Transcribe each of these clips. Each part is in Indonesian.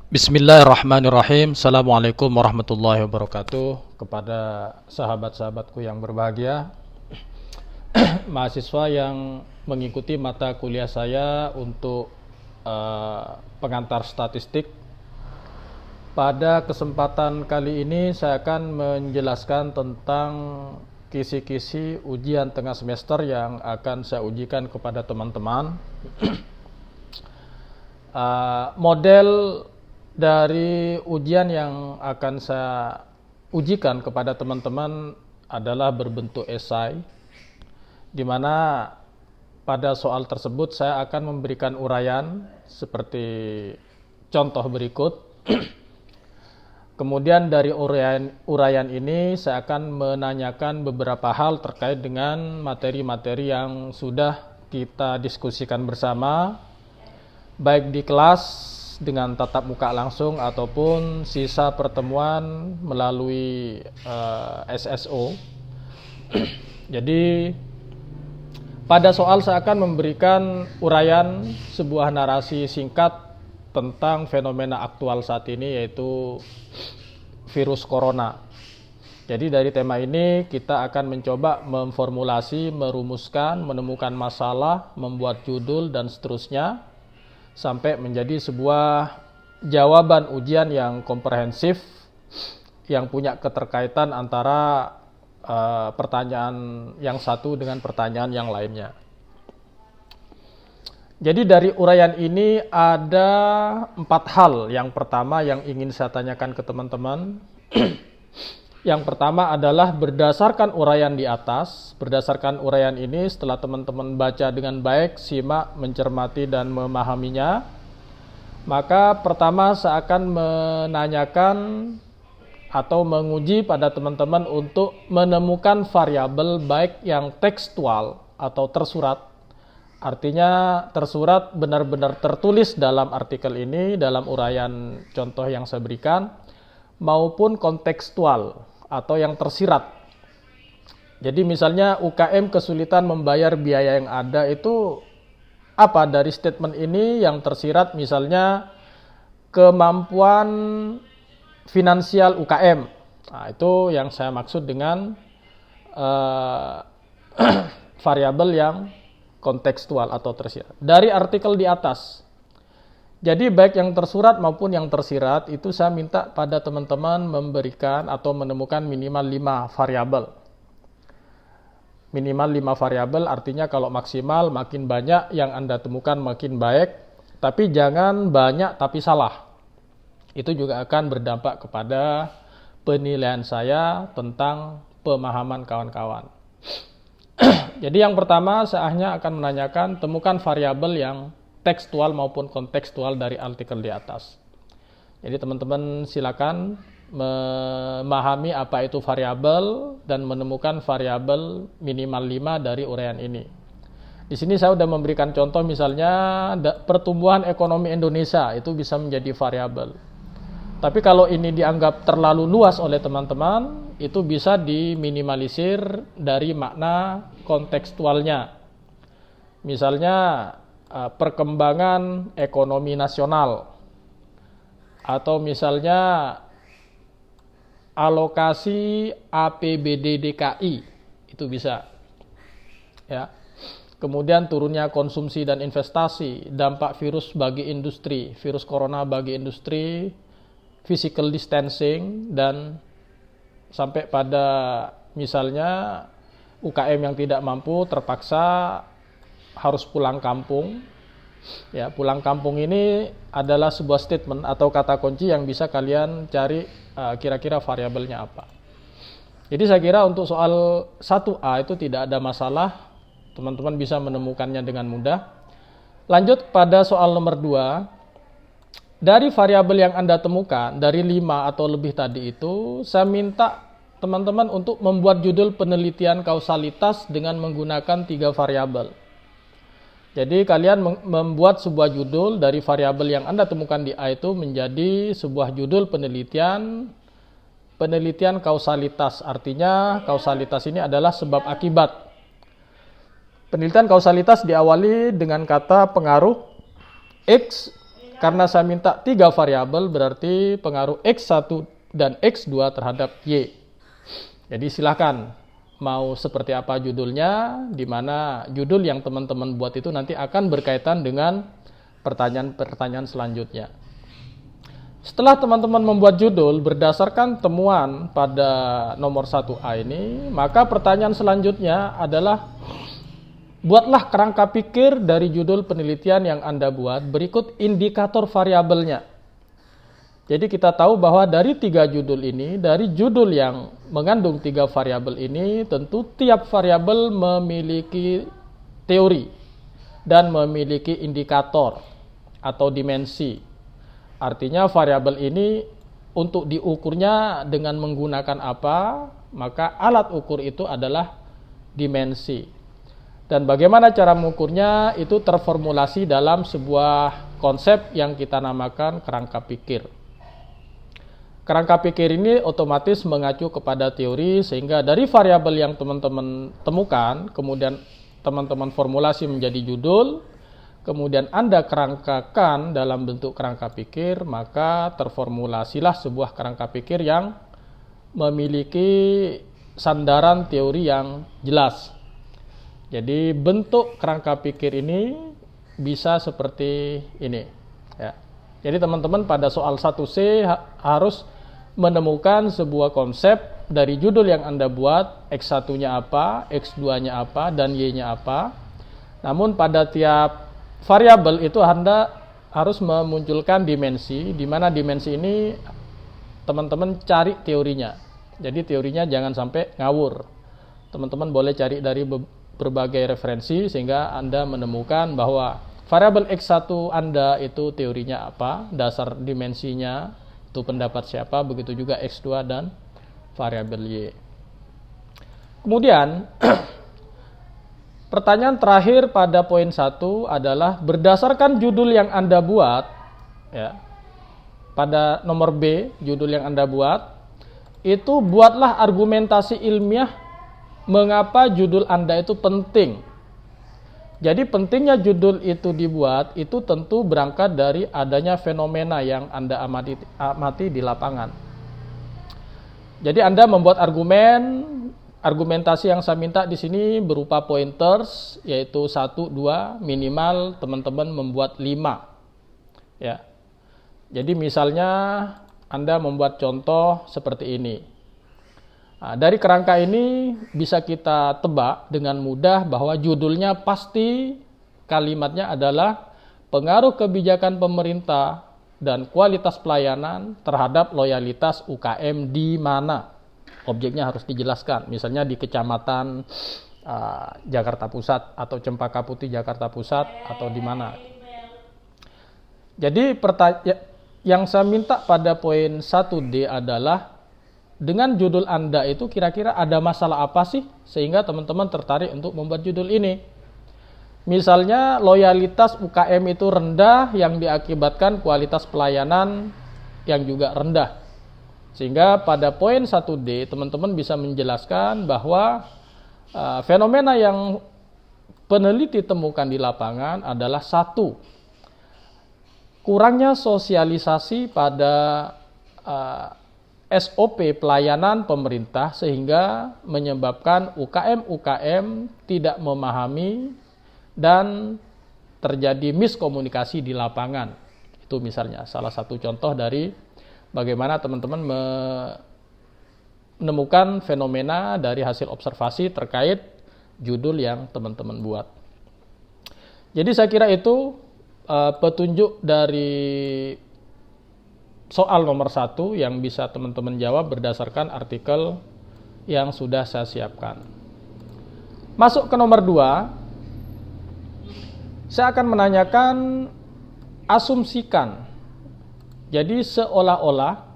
Bismillahirrahmanirrahim. Assalamualaikum warahmatullahi wabarakatuh. Kepada sahabat-sahabatku yang berbahagia, mahasiswa yang mengikuti mata kuliah saya untuk pengantar statistik. Pada kesempatan kali ini saya akan menjelaskan tentang kisi-kisi ujian tengah semester yang akan saya ujikan kepada teman-teman. Model dari ujian yang akan saya ujikan kepada teman-teman adalah berbentuk esai, di mana pada soal tersebut saya akan memberikan uraian seperti contoh berikut. Kemudian dari uraian ini saya akan menanyakan beberapa hal terkait dengan materi-materi yang sudah kita diskusikan bersama, baik di kelas dengan tatap muka langsung ataupun sisa pertemuan melalui SSO. Jadi pada soal saya akan memberikan uraian sebuah narasi singkat tentang fenomena aktual saat ini, yaitu virus corona. Jadi dari tema ini kita akan mencoba memformulasi, merumuskan, menemukan masalah, membuat judul dan seterusnya, sampai menjadi sebuah jawaban ujian yang komprehensif, yang punya keterkaitan antara pertanyaan yang satu dengan pertanyaan yang lainnya. Jadi dari uraian ini ada 4 hal. Yang pertama yang ingin saya tanyakan ke teman-teman. Yang pertama adalah berdasarkan uraian di atas. Berdasarkan uraian ini, setelah teman-teman baca dengan baik, simak, mencermati dan memahaminya, maka pertama saya akan menanyakan atau menguji pada teman-teman untuk menemukan variabel baik yang tekstual atau tersurat. Artinya tersurat benar-benar tertulis dalam artikel ini, dalam uraian contoh yang saya berikan, maupun kontekstual atau yang tersirat. Jadi misalnya UKM kesulitan membayar biaya yang ada, itu apa dari statement ini yang tersirat? Misalnya kemampuan finansial UKM. Nah, itu yang saya maksud dengan variabel yang kontekstual atau tersirat dari artikel di atas. Jadi baik yang tersurat maupun yang tersirat itu saya minta pada teman-teman memberikan atau menemukan minimal 5 variabel. Minimal 5 variabel artinya kalau maksimal makin banyak yang Anda temukan makin baik, tapi jangan banyak tapi salah. Itu juga akan berdampak kepada penilaian saya tentang pemahaman kawan-kawan. Jadi yang pertama saya hanya akan menanyakan temukan variabel yang tekstual maupun kontekstual dari artikel di atas. Jadi teman-teman silakan memahami apa itu variabel dan menemukan variabel minimal 5 dari uraian ini. Di sini saya sudah memberikan contoh, misalnya pertumbuhan ekonomi Indonesia itu bisa menjadi variabel. Tapi kalau ini dianggap terlalu luas oleh teman-teman, itu bisa diminimalisir dari makna kontekstualnya. Misalnya perkembangan ekonomi nasional, atau misalnya alokasi APBD DKI, itu bisa ya. Kemudian turunnya konsumsi dan investasi, dampak virus bagi industri, virus corona bagi industri, physical distancing, dan sampai pada misalnya UKM yang tidak mampu terpaksa harus pulang kampung. Ya, pulang kampung ini adalah sebuah statement atau kata kunci yang bisa kalian cari kira-kira variabelnya apa. Jadi saya kira untuk soal 1A itu tidak ada masalah, teman-teman bisa menemukannya dengan mudah. Lanjut pada soal nomor 2. Dari variabel yang Anda temukan, dari 5 atau lebih tadi itu, saya minta teman-teman untuk membuat judul penelitian kausalitas dengan menggunakan 3 variabel. Jadi kalian membuat sebuah judul dari variabel yang Anda temukan di A itu menjadi sebuah judul penelitian kausalitas. Artinya kausalitas ini adalah sebab akibat. Penelitian kausalitas diawali dengan kata pengaruh X Karena saya minta 3 variabel, berarti pengaruh X1 dan X2 terhadap Y. Jadi silakan mau seperti apa judulnya, di mana judul yang teman-teman buat itu nanti akan berkaitan dengan pertanyaan-pertanyaan selanjutnya. Setelah teman-teman membuat judul berdasarkan temuan pada nomor 1A ini, maka pertanyaan selanjutnya adalah buatlah kerangka pikir dari judul penelitian yang Anda buat berikut indikator variabelnya. Jadi kita tahu bahwa dari 3 judul ini, dari judul yang mengandung 3 variabel ini, tentu tiap variabel memiliki teori dan memiliki indikator atau dimensi. Artinya variabel ini untuk diukurnya dengan menggunakan apa, maka alat ukur itu adalah dimensi. Dan bagaimana cara mengukurnya itu terformulasi dalam sebuah konsep yang kita namakan kerangka pikir. Kerangka pikir ini otomatis mengacu kepada teori, sehingga dari variabel yang teman-teman temukan, kemudian teman-teman formulasi menjadi judul, kemudian Anda kerangkakan dalam bentuk kerangka pikir, maka terformulasilah sebuah kerangka pikir yang memiliki sandaran teori yang jelas. Jadi bentuk kerangka pikir ini bisa seperti ini. Ya. Jadi teman-teman pada soal 1C harus menemukan sebuah konsep dari judul yang Anda buat, X1-nya apa, X2-nya apa, dan Y-nya apa. Namun pada tiap variabel itu Anda harus memunculkan dimensi, di mana dimensi ini teman-teman cari teorinya. Jadi teorinya jangan sampai ngawur. Teman-teman boleh cari dari berbagai referensi sehingga Anda menemukan bahwa variabel X1 Anda itu teorinya apa, dasar dimensinya, itu pendapat siapa, begitu juga X2 dan variabel Y. Kemudian pertanyaan terakhir pada poin 1 adalah berdasarkan judul yang Anda buat, ya, pada nomor B, judul yang Anda buat, itu buatlah argumentasi ilmiah mengapa judul Anda itu penting. Jadi pentingnya judul itu dibuat itu tentu berangkat dari adanya fenomena yang Anda amati di lapangan. Jadi Anda membuat argumentasi yang saya minta di sini berupa pointers, yaitu 1, 2, minimal teman-teman membuat 5. Ya. Jadi misalnya Anda membuat contoh seperti ini. Nah, dari kerangka ini bisa kita tebak dengan mudah bahwa judulnya pasti kalimatnya adalah pengaruh kebijakan pemerintah dan kualitas pelayanan terhadap loyalitas UKM di mana. Objeknya harus dijelaskan, misalnya di Kecamatan Jakarta Pusat atau Cempaka Putih Jakarta Pusat atau di mana. Jadi yang saya minta pada poin 1D adalah dengan judul Anda itu kira-kira ada masalah apa sih sehingga teman-teman tertarik untuk membuat judul ini. Misalnya loyalitas UKM itu rendah yang diakibatkan kualitas pelayanan yang juga rendah. Sehingga pada poin 1D teman-teman bisa menjelaskan bahwa fenomena yang peneliti temukan di lapangan adalah 1, kurangnya sosialisasi pada SOP pelayanan pemerintah sehingga menyebabkan UKM tidak memahami dan terjadi miskomunikasi di lapangan. Itu misalnya salah satu contoh dari bagaimana teman-teman menemukan fenomena dari hasil observasi terkait judul yang teman-teman buat. Jadi saya kira itu petunjuk dari soal nomor 1 yang bisa teman-teman jawab berdasarkan artikel yang sudah saya siapkan. Masuk ke nomor 2, saya akan menanyakan asumsikan. Jadi seolah-olah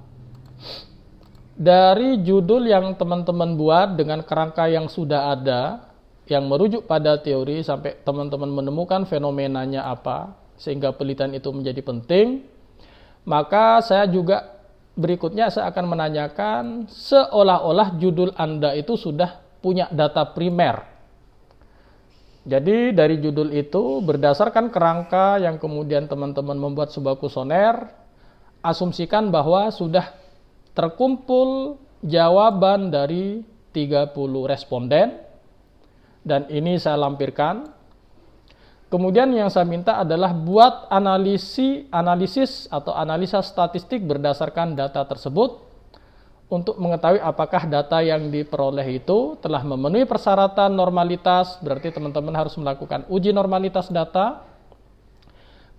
dari judul yang teman-teman buat dengan kerangka yang sudah ada, yang merujuk pada teori sampai teman-teman menemukan fenomenanya apa, sehingga penelitian itu menjadi penting, maka saya juga berikutnya saya akan menanyakan seolah-olah judul Anda itu sudah punya data primer. Jadi dari judul itu berdasarkan kerangka yang kemudian teman-teman membuat sebuah kuesioner, asumsikan bahwa sudah terkumpul jawaban dari 30 responden dan ini saya lampirkan. Kemudian yang saya minta adalah buat analisis atau analisa statistik berdasarkan data tersebut untuk mengetahui apakah data yang diperoleh itu telah memenuhi persyaratan normalitas, berarti teman-teman harus melakukan uji normalitas data.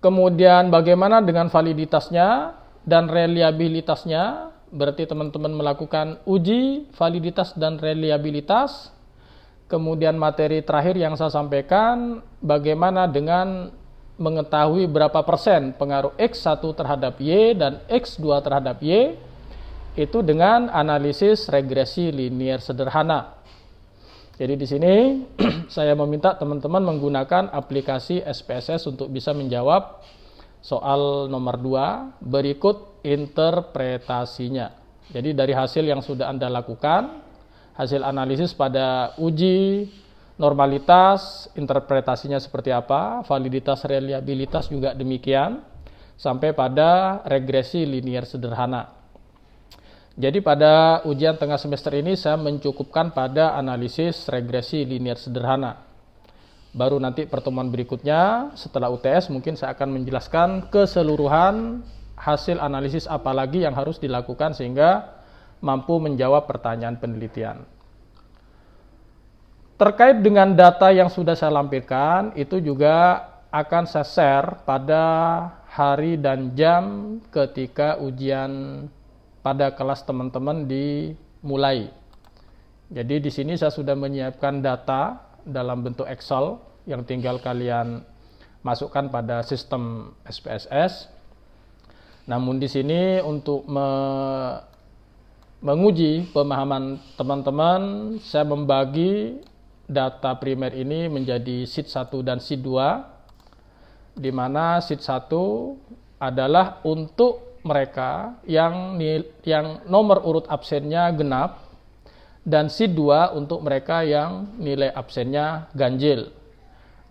Kemudian bagaimana dengan validitasnya dan reliabilitasnya, berarti teman-teman melakukan uji validitas dan reliabilitas. Kemudian materi terakhir yang saya sampaikan, bagaimana dengan mengetahui berapa persen pengaruh X1 terhadap Y dan X2 terhadap Y, itu dengan analisis regresi linier sederhana. Jadi di sini saya meminta teman-teman menggunakan aplikasi SPSS untuk bisa menjawab soal nomor 2 berikut interpretasinya. Jadi dari hasil yang sudah Anda lakukan, hasil analisis pada uji normalitas, interpretasinya seperti apa, validitas, reliabilitas juga demikian, sampai pada regresi linier sederhana. Jadi pada ujian tengah semester ini saya mencukupkan pada analisis regresi linier sederhana. Baru nanti pertemuan berikutnya setelah UTS mungkin saya akan menjelaskan keseluruhan hasil analisis apa lagi yang harus dilakukan sehingga mampu menjawab pertanyaan penelitian. Terkait dengan data yang sudah saya lampirkan, itu juga akan saya share pada hari dan jam ketika ujian pada kelas teman-teman dimulai. Jadi di sini saya sudah menyiapkan data dalam bentuk Excel yang tinggal kalian masukkan pada sistem SPSS. Namun di sini untuk menguji pemahaman teman-teman, saya membagi data primer ini menjadi sheet 1 dan sheet 2, di mana sheet 1 adalah untuk mereka yang nomor urut absennya genap, dan sheet 2 untuk mereka yang nilai absennya ganjil.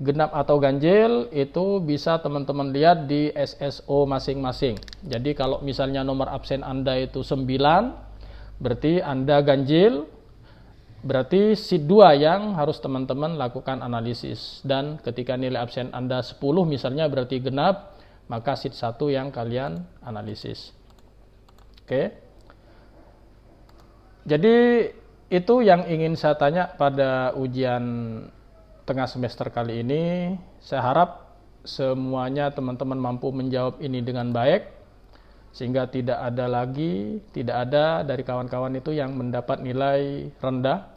Genap atau ganjil itu bisa teman-teman lihat di SSO masing-masing. Jadi kalau misalnya nomor absen Anda itu 9, berarti Anda ganjil, berarti sheet 2 yang harus teman-teman lakukan analisis. Dan ketika nilai absen Anda 10 misalnya berarti genap, maka sheet 1 yang kalian analisis. Oke. Jadi itu yang ingin saya tanya pada ujian tengah semester kali ini. Saya harap semuanya teman-teman mampu menjawab ini dengan baik, sehingga tidak ada dari kawan-kawan itu yang mendapat nilai rendah.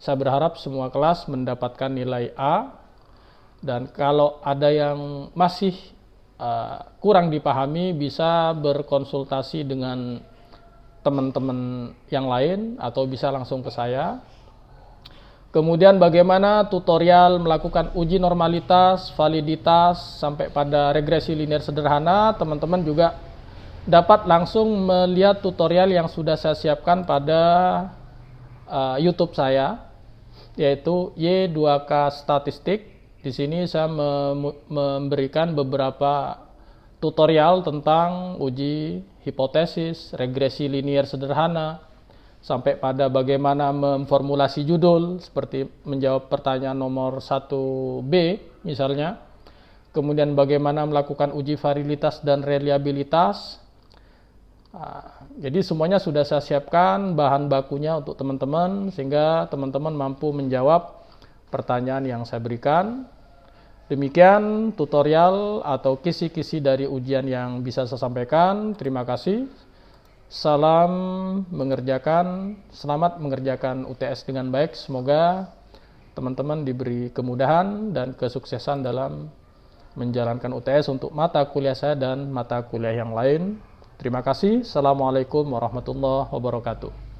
Saya berharap semua kelas mendapatkan nilai A, dan kalau ada yang masih kurang dipahami bisa berkonsultasi dengan teman-teman yang lain atau bisa langsung ke saya. Kemudian bagaimana tutorial melakukan uji normalitas, validitas sampai pada regresi linier sederhana, teman-teman juga dapat langsung melihat tutorial yang sudah saya siapkan pada YouTube saya, yaitu Y2K Statistik. Di sini saya memberikan beberapa tutorial tentang uji hipotesis, regresi linier sederhana, sampai pada bagaimana memformulasi judul, seperti menjawab pertanyaan nomor 1B misalnya. Kemudian bagaimana melakukan uji validitas dan reliabilitas. Jadi semuanya sudah saya siapkan bahan bakunya untuk teman-teman, sehingga teman-teman mampu menjawab pertanyaan yang saya berikan. Demikian tutorial atau kisi-kisi dari ujian yang bisa saya sampaikan. Terima kasih. Selamat mengerjakan UTS dengan baik. Semoga teman-teman diberi kemudahan dan kesuksesan dalam menjalankan UTS untuk mata kuliah saya dan mata kuliah yang lain. Terima kasih. Assalamualaikum warahmatullahi wabarakatuh.